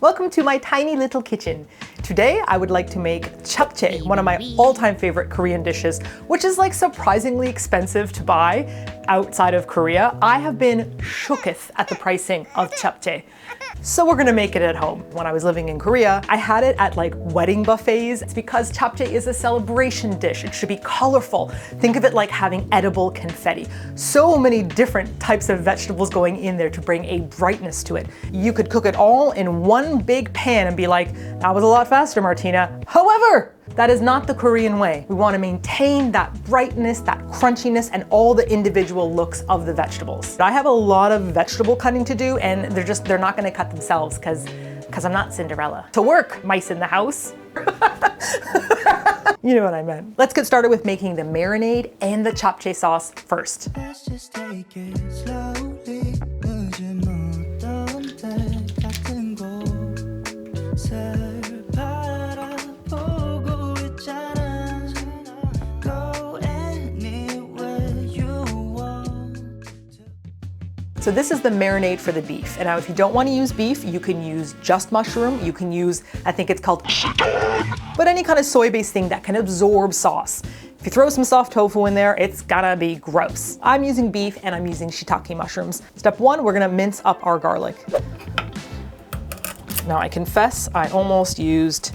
Welcome to my tiny little kitchen. Today I would like to make japchae, one of my all-time favorite Korean dishes, which is like surprisingly expensive to buy outside of Korea. I have been shooketh at the pricing of japchae. So we're gonna make it at home. When I was living in Korea, I had it at like wedding buffets. It's because japchae is a celebration dish. It should be colorful. Think of it like having edible confetti. So many different types of vegetables going in there to bring a brightness to it. You could cook it all in one big pan and be like, that was a lot faster, Martina. However, that is not the Korean way. We want to maintain that brightness, that crunchiness, and all the individual looks of the vegetables. I have a lot of vegetable cutting to do, and they're not going to cut themselves because I'm not Cinderella. To work, mice in the house. You know what I meant. Let's get started with making the marinade and the japchae sauce first. Let's just take it slowly. So this is the marinade for the beef. And now if you don't want to use beef, you can use just mushroom. You can use, I think it's called but any kind of soy-based thing that can absorb sauce. If you throw some soft tofu in there, it's gonna be gross. I'm using beef and I'm using shiitake mushrooms. Step one, we're gonna mince up our garlic. Now I confess, I almost used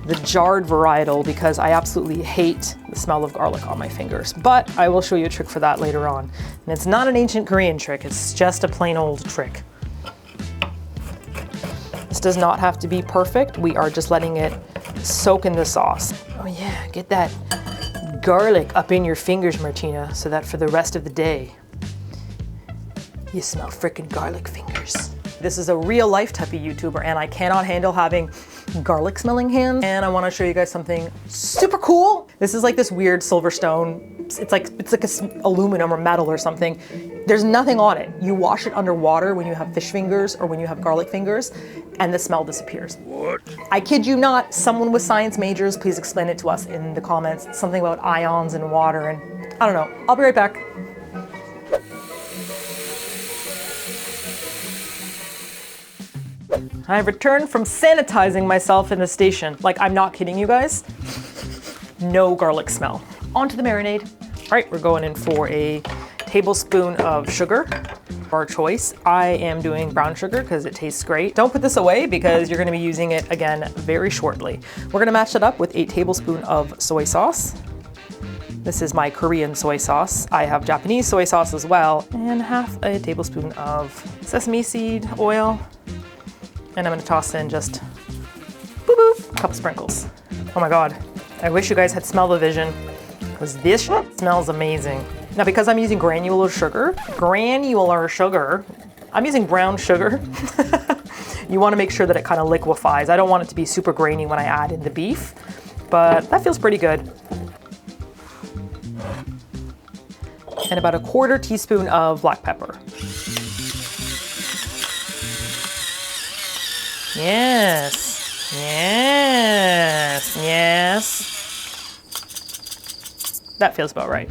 the jarred varietal because I absolutely hate the smell of garlic on my fingers, but I will show you a trick for that later on. And it's not an ancient Korean trick, it's just a plain old trick. This does not have to be perfect. We are just letting it soak in the sauce. Oh yeah, get that garlic up in your fingers, Martina, so that for the rest of the day, you smell frickin' garlic fingers. This is a real life type of YouTuber and I cannot handle having garlic smelling hands. And I wanna show you guys something super cool. This is like this weird silver stone. It's like aluminum or metal or something. There's nothing on it. You wash it underwater when you have fish fingers or when you have garlic fingers and the smell disappears. What? I kid you not, someone with science majors, please explain it to us in the comments. It's something about ions in water and I don't know. I'll be right back. I've returned from sanitizing myself in the station. Like, I'm not kidding you guys. No garlic smell. On to the marinade. All right, we're going in for a tablespoon of sugar, our choice. I am doing brown sugar because it tastes great. Don't put this away because you're gonna be using it again very shortly. We're gonna match it up with a tablespoon of soy sauce. This is my Korean soy sauce. I have Japanese soy sauce as well, and half a tablespoon of sesame seed oil. And I'm gonna toss in just boop boop, a couple sprinkles. Oh my God, I wish you guys had smell-o-vision because this smells amazing. Now because I'm using granular sugar, I'm using brown sugar. You wanna make sure that it kind of liquefies. I don't want it to be super grainy when I add in the beef, but that feels pretty good. And about a 1/4 teaspoon of black pepper. Yes, yes, yes. That feels about right.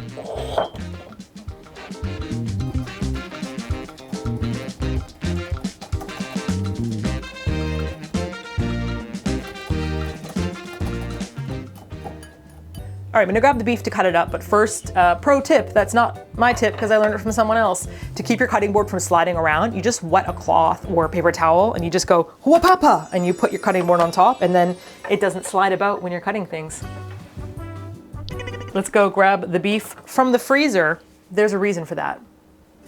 All right, I'm gonna grab the beef to cut it up, but first, pro tip, that's not my tip because I learned it from someone else. To keep your cutting board from sliding around, you just wet a cloth or a paper towel and you just go, huapapa, and you put your cutting board on top and then it doesn't slide about when you're cutting things. Let's go grab the beef from the freezer. There's a reason for that.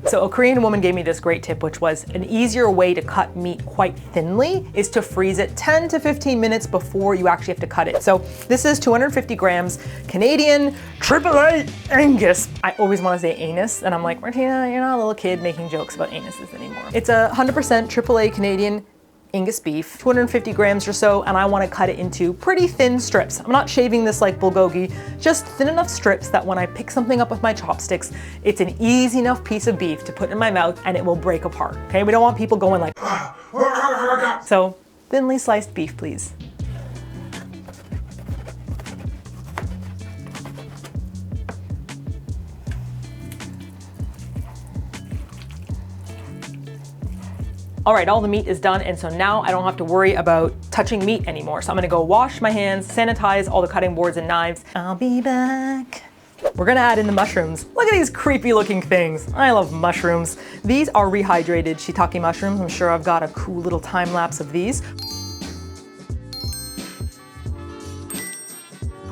So a Korean woman gave me this great tip, which was an easier way to cut meat quite thinly is to freeze it 10 to 15 minutes before you actually have to cut it. So this is 250 grams Canadian AAA Angus. I always want to say anus, and I'm like, Martina, you're not a little kid making jokes about anuses anymore. It's a 100% AAA Canadian Angus beef, 250 grams or so, and I want to cut it into pretty thin strips. I'm not shaving this like bulgogi, just thin enough strips that when I pick something up with my chopsticks, it's an easy enough piece of beef to put in my mouth and it will break apart, okay? We don't want people going like, so thinly sliced beef, please. All right, all the meat is done, and so now I don't have to worry about touching meat anymore. So I'm gonna go wash my hands, sanitize all the cutting boards and knives. I'll be back. We're gonna add in the mushrooms. Look at these creepy looking things. I love mushrooms. These are rehydrated shiitake mushrooms. I'm sure I've got a cool little time lapse of these.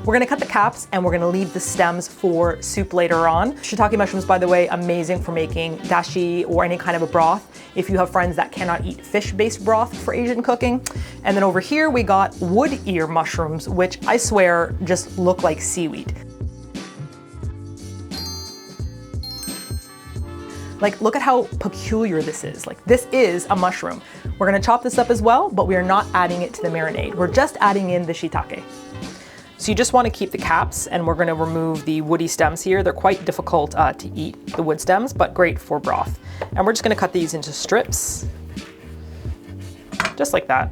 We're gonna cut the caps and we're gonna leave the stems for soup later on. Shiitake mushrooms, by the way, amazing for making dashi or any kind of a broth if you have friends that cannot eat fish-based broth for Asian cooking. And then over here we got wood ear mushrooms, which I swear just look like seaweed. Like, look at how peculiar this is. Like, this is a mushroom. We're gonna chop this up as well, but we are not adding it to the marinade. We're just adding in the shiitake. So you just want to keep the caps, and we're going to remove the woody stems here. They're quite difficult to eat, the wood stems, but great for broth. And we're just going to cut these into strips, just like that,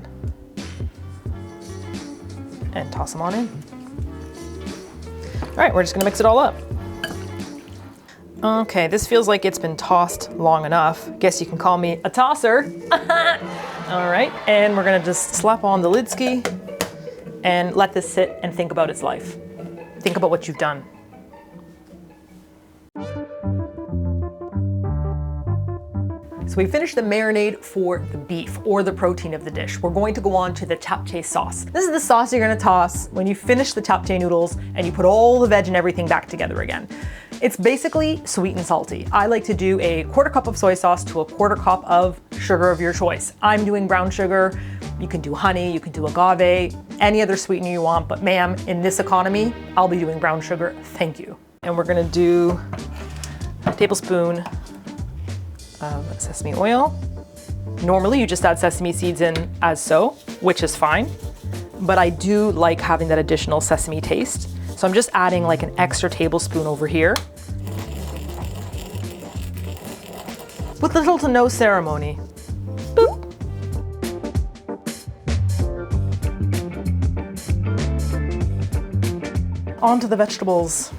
and toss them on in. All right, we're just going to mix it all up. Okay, this feels like it's been tossed long enough. Guess you can call me a tosser. All right, and we're going to just slap on the lid ski and let this sit and think about its life. Think about what you've done. So we finished the marinade for the beef, or the protein of the dish. We're going to go on to the Japchae sauce. This is the sauce you're gonna toss when you finish the Japchae noodles and you put all the veg and everything back together again. It's basically sweet and salty. I like to do a 1/4 cup of soy sauce to a 1/4 cup of sugar of your choice. I'm doing brown sugar. You can do honey, you can do agave, any other sweetener you want, but ma'am, in this economy, I'll be doing brown sugar, thank you. And we're gonna do a tablespoon of sesame oil. Normally you just add sesame seeds in as so, which is fine, but I do like having that additional sesame taste. So I'm just adding like an extra tablespoon over here. With little to no ceremony. Boop. Onto the vegetables.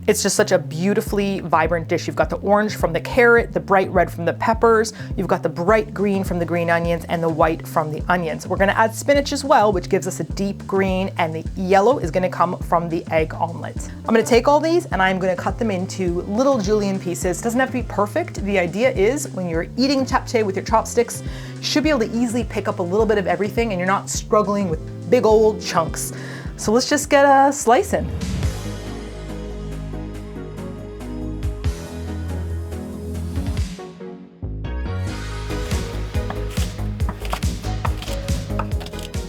It's just such a beautifully vibrant dish. You've got the orange from the carrot, the bright red from the peppers, you've got the bright green from the green onions, and the white from the onions. We're gonna add spinach as well, which gives us a deep green, and the yellow is gonna come from the egg omelet. I'm gonna take all these and I'm gonna cut them into little julienne pieces. It doesn't have to be perfect. The idea is when you're eating japchae with your chopsticks, you should be able to easily pick up a little bit of everything and you're not struggling with big old chunks. So let's just get a slice in.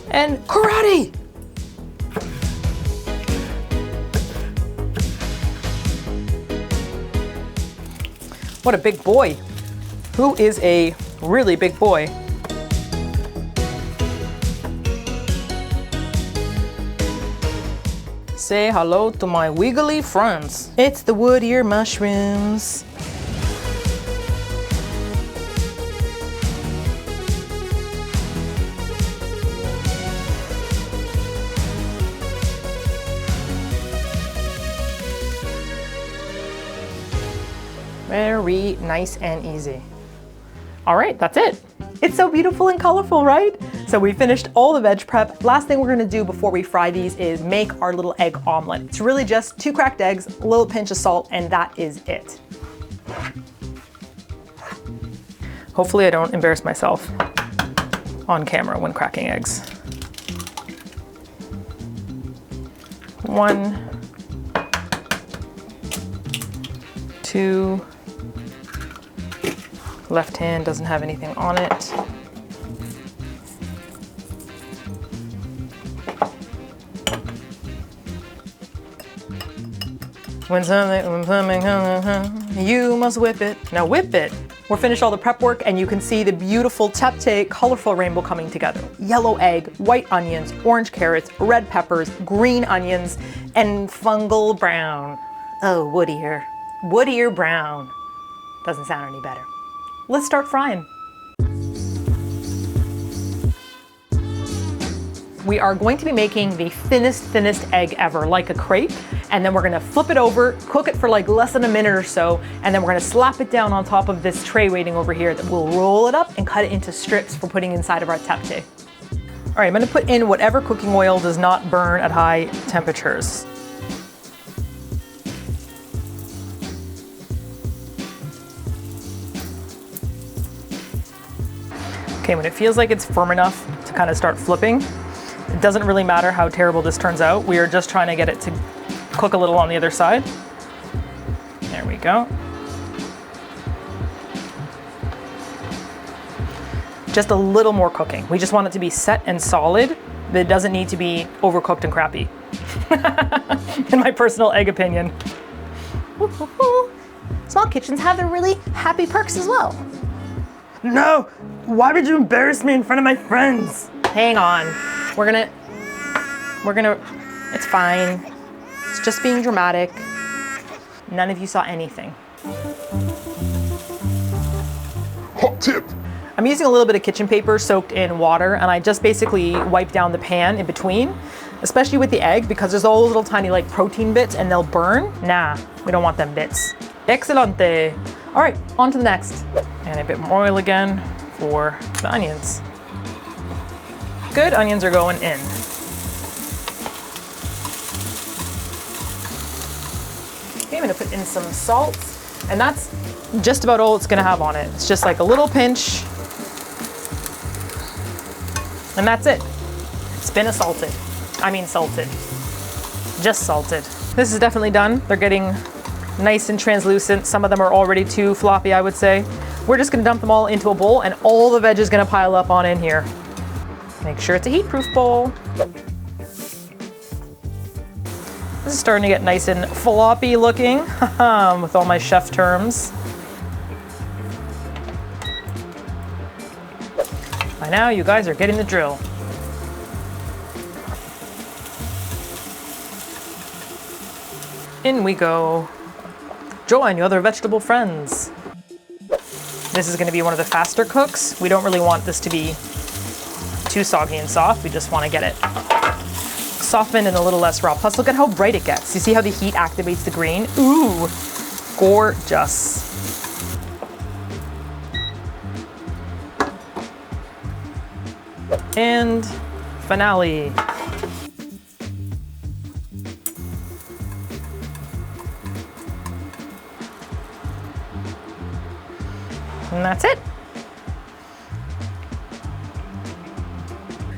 And karate! What a big boy. Who is a really big boy? Say hello to my wiggly friends. It's the wood ear mushrooms. Very nice and easy. All right, that's it. It's so beautiful and colorful, right? So we finished all the veg prep. Last thing we're gonna do before we fry these is make our little egg omelet. It's really just 2 cracked eggs, a little pinch of salt, and that is it. Hopefully I don't embarrass myself on camera when cracking eggs. 1, 2, left hand doesn't have anything on it. When something, you must whip it. Now whip it. We're finished all the prep work and you can see the beautiful japchae colorful rainbow coming together. Yellow egg, white onions, orange carrots, red peppers, green onions, and fungal brown. Oh, wood ear. Wood ear brown. Doesn't sound any better. Let's start frying. We are going to be making the thinnest egg ever, like a crepe. and then we're gonna flip it over, cook it for like less than a minute or so, and then we're gonna slap it down on top of this tray waiting over here that we'll roll it up and cut it into strips for putting inside of our japchae. All right, I'm gonna put in whatever cooking oil does not burn at high temperatures. Okay, when it feels like it's firm enough to kind of start flipping, it doesn't really matter how terrible this turns out. We are just trying to get it to cook a little on the other side. There we go. Just a little more cooking. We just want it to be set and solid, but it doesn't need to be overcooked and crappy. In my personal egg opinion. Small kitchens have their really happy perks as well. No! Why would you embarrass me in front of my friends? Hang on. We're gonna, it's fine. It's just being dramatic. None of you saw anything. Hot tip. I'm using a little bit of kitchen paper soaked in water, and I just basically wipe down the pan in between, especially with the egg, because there's all those little tiny like protein bits and they'll burn. Nah, we don't want them bits. Excelente. All right, on to the next. And a bit more oil again for the onions. Good, onions are going in. Okay, I'm gonna put in some salt, and that's just about all it's gonna have on it. It's just like a little pinch, and that's it. It's been salted. Just salted. This is definitely done. They're getting nice and translucent. Some of them are already too floppy, I would say. We're just gonna dump them all into a bowl, and all the veg is gonna pile up on in here. Make sure it's a heat-proof bowl. This is starting to get nice and floppy looking with all my chef terms. By now, you guys are getting the drill. In we go. Join your other vegetable friends. This is gonna be one of the faster cooks. We don't really want this to be too soggy and soft. We just wanna get it softened and a little less raw. Plus, look at how bright it gets. You see how the heat activates the green? Ooh, gorgeous. And finale. And that's it.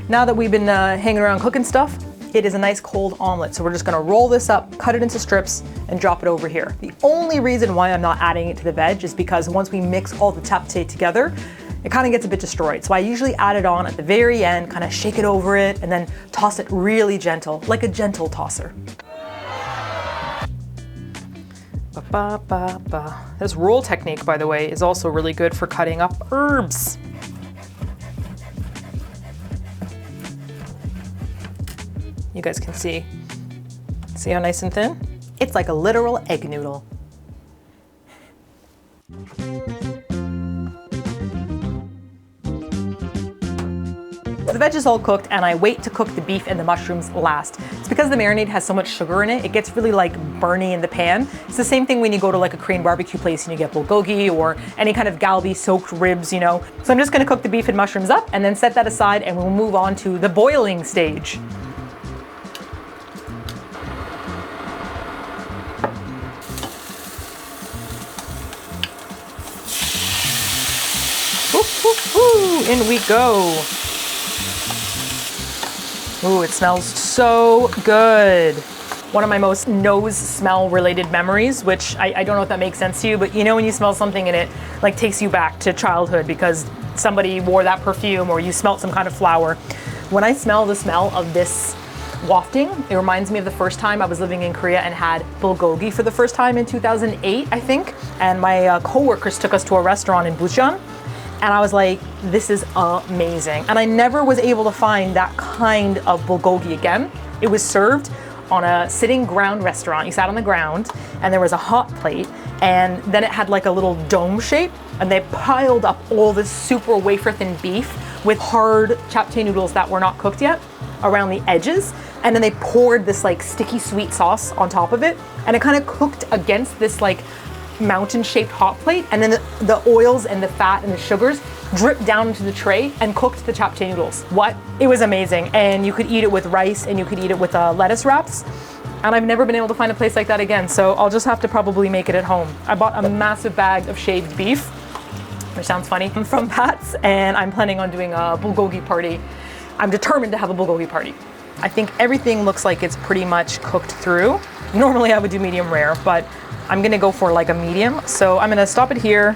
Now that we've been hanging around cooking stuff, it is a nice cold omelet. So we're just gonna roll this up, cut it into strips, and drop it over here. The only reason why I'm not adding it to the veg is because once we mix all the japchae together, it kind of gets a bit destroyed. So I usually add it on at the very end, kind of shake it over it, and then toss it really gentle, like a gentle tosser. This roll technique, by the way, is also really good for cutting up herbs. You guys can see how nice and thin? It's like a literal egg noodle. The veg is all cooked, and I wait to cook the beef and the mushrooms last. It's because the marinade has so much sugar in it, it gets really like burny in the pan. It's the same thing when you go to like a Korean barbecue place and you get bulgogi or any kind of galbi soaked ribs, you know. So I'm just gonna cook the beef and mushrooms up and then set that aside, and we'll move on to the boiling stage. In we go. Ooh, it smells so good. One of my most nose smell related memories, which I don't know if that makes sense to you, but you know when you smell something and it like takes you back to childhood because somebody wore that perfume or you smelled some kind of flower. When I smell the smell of this wafting, it reminds me of the first time I was living in Korea and had bulgogi for the first time in 2008, I think. And my coworkers took us to a restaurant in Busan. And I was like, this is amazing. And I never was able to find that kind of bulgogi again. It was served on a sitting ground restaurant. You sat on the ground and there was a hot plate, and then it had like a little dome shape, and they piled up all this super wafer thin beef with hard japchae noodles that were not cooked yet. around the edges, and then they poured this like sticky sweet sauce on top of it, and it kind of cooked against this like mountain-shaped hot plate, and then the oils and the fat and the sugars dripped down into the tray and cooked the japchae noodles. What? It was amazing, and you could eat it with rice, and you could eat it with lettuce wraps, and I've never been able to find a place like that again, so I'll just have to probably make it at home. I bought a massive bag of shaved beef, which sounds funny, from Pat's, and I'm planning on doing a bulgogi party. I'm determined to have a bulgogi party. I think everything looks like it's pretty much cooked through. Normally I would do medium rare, but I'm gonna go for like a medium. So I'm gonna stop it here,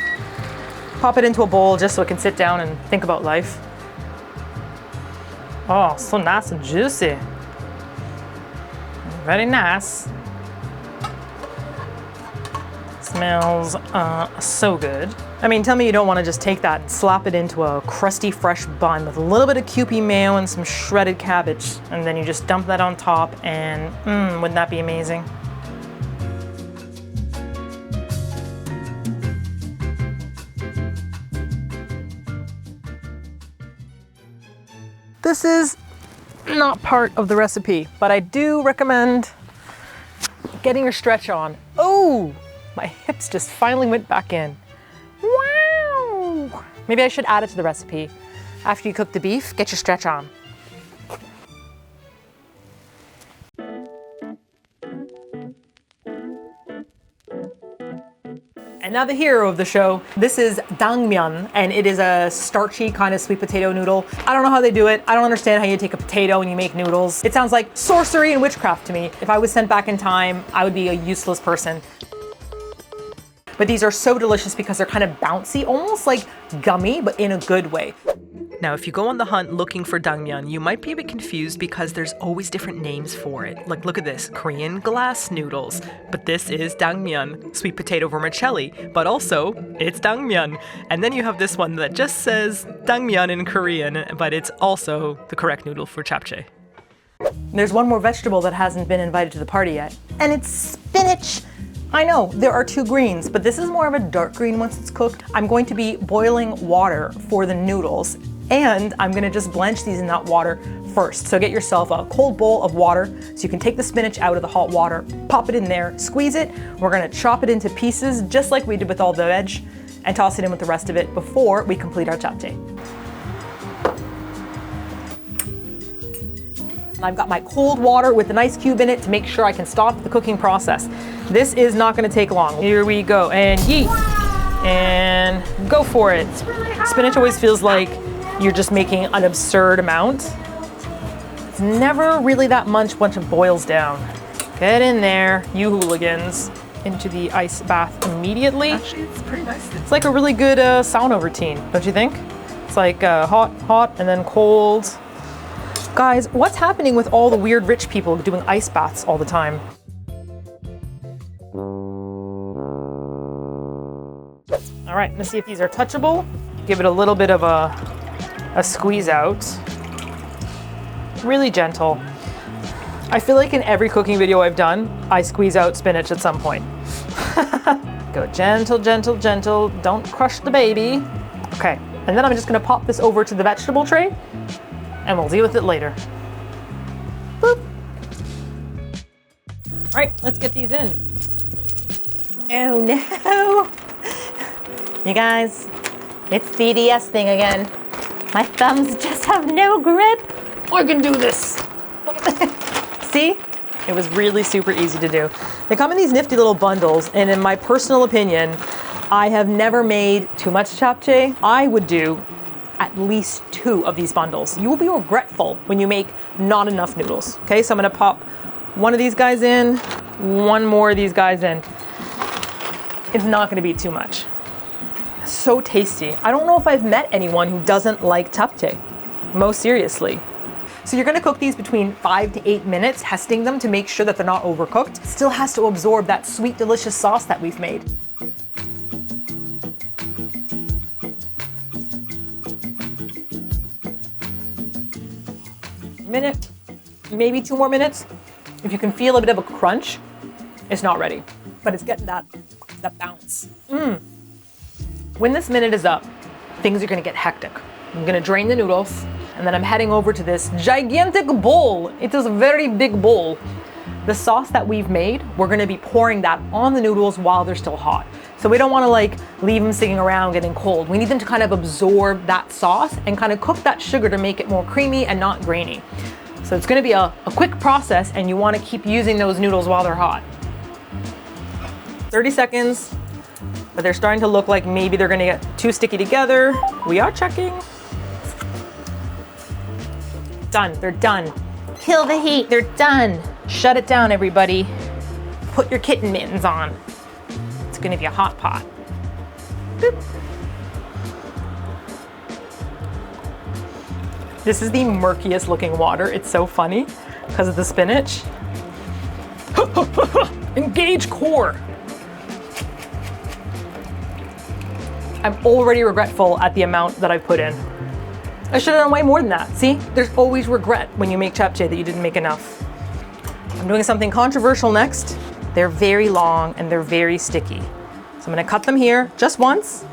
pop it into a bowl just so it can sit down and think about life. Oh, so nice and juicy. Very nice. Smells so good. I mean, tell me you don't want to just take that and slap it into a crusty fresh bun with a little bit of Kewpie mayo and some shredded cabbage, and then you just dump that on top, and wouldn't that be amazing? This is not part of the recipe, but I do recommend getting your stretch on. Oh, my hips just finally went back in. Wow. Maybe I should add it to the recipe. After you cook the beef, get your stretch on. And now the hero of the show. This is Dangmyeon, and it is a starchy kind of sweet potato noodle. I don't know how they do it. I don't understand how you take a potato and you make noodles. It sounds like sorcery and witchcraft to me. If I was sent back in time, I would be a useless person. But these are so delicious because they're kind of bouncy, almost like gummy, but in a good way. Now, if you go on the hunt looking for Dangmyeon, you might be a bit confused because there's always different names for it. Like, look at this, Korean glass noodles. But this is Dangmyeon, sweet potato vermicelli. But also, it's Dangmyeon. And then you have this one that just says Dangmyeon in Korean, but it's also the correct noodle for japchae. There's one more vegetable that hasn't been invited to the party yet, and it's spinach. I know, there are two greens, but this is more of a dark green once it's cooked. I'm going to be boiling water for the noodles, and I'm gonna just blanch these in that water first. So get yourself a cold bowl of water so you can take the spinach out of the hot water, pop it in there, squeeze it. We're gonna chop it into pieces just like we did with all the veg and toss it in with the rest of it before we complete our japchae. I've got my cold water with an ice cube in it to make sure I can stop the cooking process. This is not gonna take long. Here we go, and yeet, and go for it. Spinach always feels like you're just making an absurd amount. It's never really that much once it boils down. Get in there, you hooligans. Into the ice bath immediately. Actually, it's pretty nice. It's like a really good sauna routine, don't you think? It's like hot, and then cold. Guys, what's happening with all the weird rich people doing ice baths all the time? All right, let's see if these are touchable. Give it a little bit of a squeeze out. Really gentle. I feel like in every cooking video I've done, I squeeze out spinach at some point. Go gentle, gentle, gentle. Don't crush the baby. Okay, and then I'm just gonna pop this over to the vegetable tray and we'll deal with it later. Boop. All right, let's get these in. Oh no. You guys, it's TDS thing again. My thumbs just have no grip. I can do this. See? It was really super easy to do. They come in these nifty little bundles, and in my personal opinion, I have never made too much japchae. I would do at least 2 of these bundles. You will be regretful when you make not enough noodles. Okay, so I'm gonna pop one of these guys in, one more of these guys in. It's not gonna be too much. So tasty. I don't know if I've met anyone who doesn't like japchae. Most seriously. So you're gonna cook these between 5 to 8 minutes, testing them to make sure that they're not overcooked. It still has to absorb that sweet, delicious sauce that we've made. Minute, maybe 2 more minutes. If you can feel a bit of a crunch, it's not ready, but it's getting that bounce. When this minute is up, things are gonna get hectic. I'm gonna drain the noodles. And then I'm heading over to this gigantic bowl. It is a very big bowl. The sauce that we've made, we're gonna be pouring that on the noodles while they're still hot. So we don't wanna like leave them sitting around getting cold. We need them to kind of absorb that sauce and kind of cook that sugar to make it more creamy and not grainy. So it's gonna be a quick process, and you wanna keep using those noodles while they're hot. 30 seconds, but they're starting to look like maybe they're gonna get too sticky together. We are checking. Done, they're done. Kill the heat, they're done. Shut it down, everybody. Put your kitten mittens on. It's gonna be a hot pot. Boop. This is the murkiest looking water. It's so funny because of the spinach. Engage core. I'm already regretful at the amount that I've put in. I should have done way more than that. See, there's always regret when you make japchae that you didn't make enough. I'm doing something controversial next. They're very long and they're very sticky. So I'm gonna cut them here just once.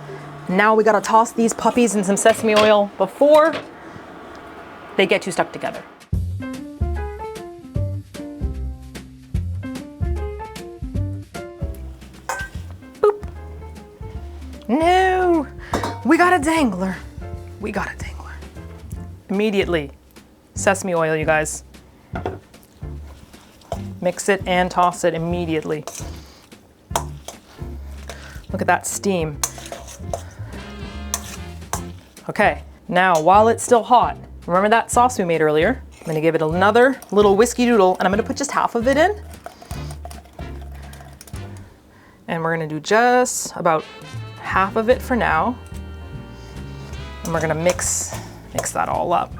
Now we gotta toss these puppies in some sesame oil before they get too stuck together. Boop. No, we got a dangler. We got a dangler. Immediately, sesame oil, you guys. Mix it and toss it immediately. Look at that steam. Okay, now while it's still hot, remember that sauce we made earlier? I'm gonna give it another little whiskey doodle, and I'm gonna put just half of it in. And we're gonna do just about half of it for now. And we're gonna mix that all up.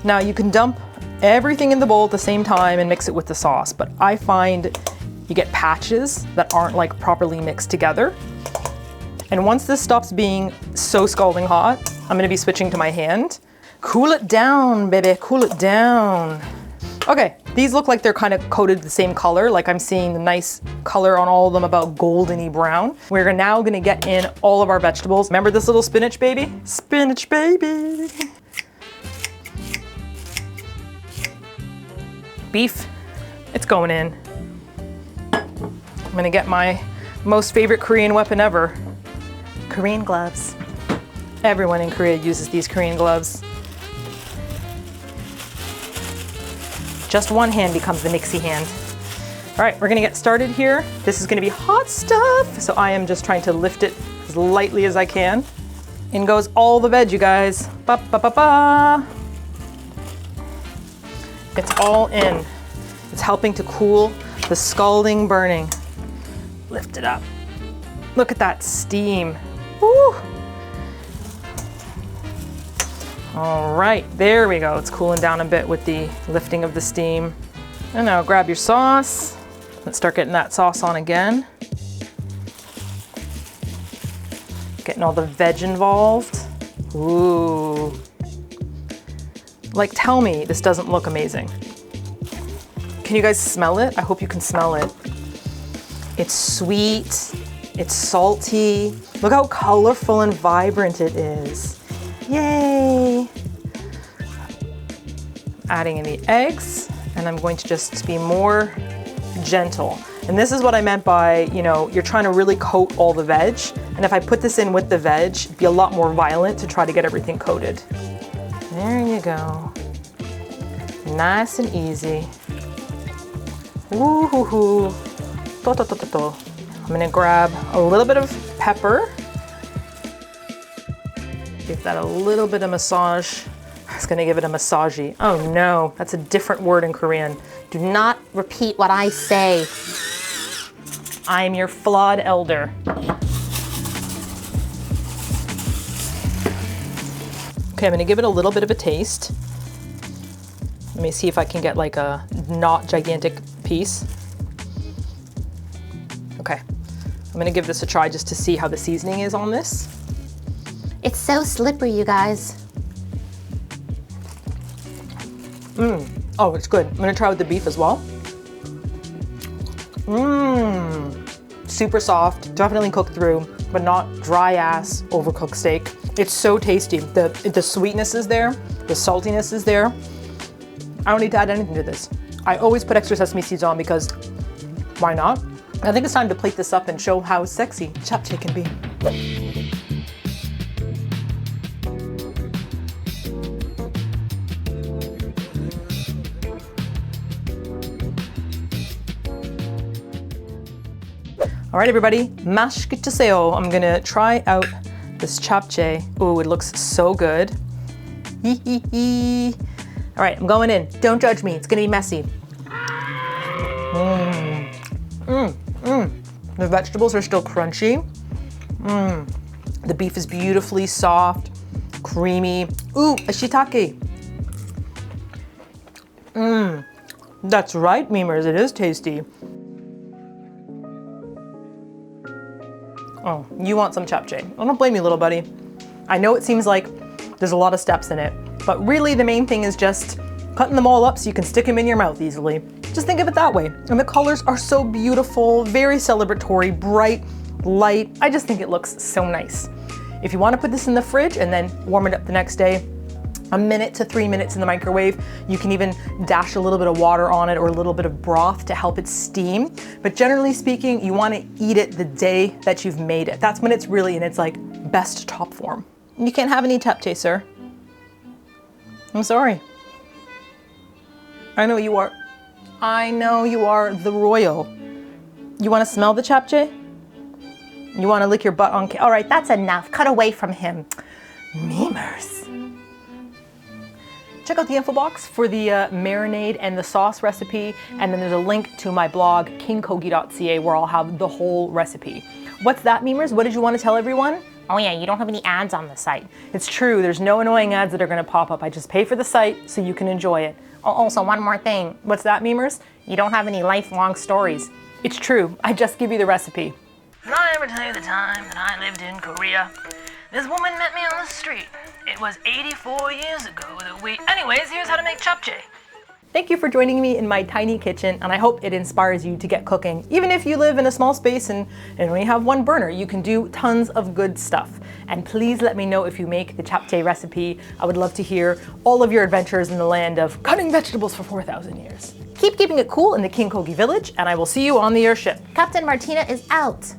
Now you can dump everything in the bowl at the same time and mix it with the sauce, but I find you get patches that aren't like properly mixed together. And once this stops being so scalding hot, I'm gonna be switching to my hand. Cool it down, baby, cool it down. Okay, these look like they're kind of coated the same color, like I'm seeing the nice color on all of them, about goldeny brown. We're now gonna get in all of our vegetables. Remember this little spinach baby? Spinach baby. Beef, it's going in. I'm gonna get my most favorite Korean weapon ever. Korean gloves. Everyone in Korea uses these Korean gloves. Just one hand becomes the mixy hand. All right, we're gonna get started here. This is gonna be hot stuff, so I am just trying to lift it as lightly as I can. In goes all the veg, you guys. Ba, ba, ba, ba. It's all in. It's helping to cool the scalding burning. Lift it up. Look at that steam. Woo! All right, there we go. It's cooling down a bit with the lifting of the steam. And now grab your sauce. Let's start getting that sauce on again. Getting all the veg involved. Ooh. Like, tell me this doesn't look amazing. Can you guys smell it? I hope you can smell it. It's sweet, it's salty. Look how colorful and vibrant it is. Yay! Adding in the eggs, and I'm going to just be more gentle. And this is what I meant by, you know, you're trying to really coat all the veg. And if I put this in with the veg, it'd be a lot more violent to try to get everything coated. There you go. Nice and easy. Woo-hoo-hoo. To-to-to-to-to. I'm gonna grab a little bit of pepper. Give that a little bit of massage. I was gonna give it a massagey. Oh no, that's a different word in Korean. Do not repeat what I say. I'm your flawed elder. Okay, I'm gonna give it a little bit of a taste. Let me see if I can get like a not gigantic piece. Okay, I'm gonna give this a try just to see how the seasoning is on this. It's so slippery, you guys. Oh, it's good. I'm gonna try with the beef as well. Super soft, definitely cooked through. but not dry ass overcooked steak. It's so tasty. The sweetness is there, the saltiness is there. I don't need to add anything to this. I always put extra sesame seeds on because why not? I think it's time to plate this up and show how sexy japchae can be. All right, everybody, 맛있겠어요. I'm gonna try out this japchae. Ooh, it looks so good. All right, I'm going in. Don't judge me, it's gonna be messy. The vegetables are still crunchy. The beef is beautifully soft, creamy. Ooh, a shiitake. That's right, memers, it is tasty. Oh, you want some japchae. I don't blame you, little buddy. I know it seems like there's a lot of steps in it, but really the main thing is just cutting them all up so you can stick them in your mouth easily. Just think of it that way. And the colors are so beautiful, very celebratory, bright, light. I just think it looks so nice. If you want to put this in the fridge and then warm it up the next day, 1 minute to 3 minutes in the microwave. You can even dash a little bit of water on it or a little bit of broth to help it steam. But generally speaking, you want to eat it the day that you've made it. That's when it's really in its like best top form. You can't have any japchae, sir. I'm sorry. I know you are. I know you are the royal. You want to smell the japchae? You want to lick your butt on All right, that's enough. Cut away from him. Memers. Check out the info box for the marinade and the sauce recipe, and then there's a link to my blog, kingkogi.ca, where I'll have the whole recipe. What's that, memers? What did you want to tell everyone? Oh yeah, you don't have any ads on the site. It's true, there's no annoying ads that are going to pop up. I just pay for the site so you can enjoy it. Oh, also one more thing. What's that, memers? You don't have any lifelong stories. It's true, I just give you the recipe. Did I ever tell you the time that I lived in Korea? This woman met me on the street. It was 84 years ago that we... Anyways, here's how to make japchae. Thank you for joining me in my tiny kitchen, and I hope it inspires you to get cooking. Even if you live in a small space and only have one burner, you can do tons of good stuff. And please let me know if you make the japchae recipe. I would love to hear all of your adventures in the land of cutting vegetables for 4,000 years. Keep keeping it cool in the King Kogi village, and I will see you on the airship. Captain Martina is out.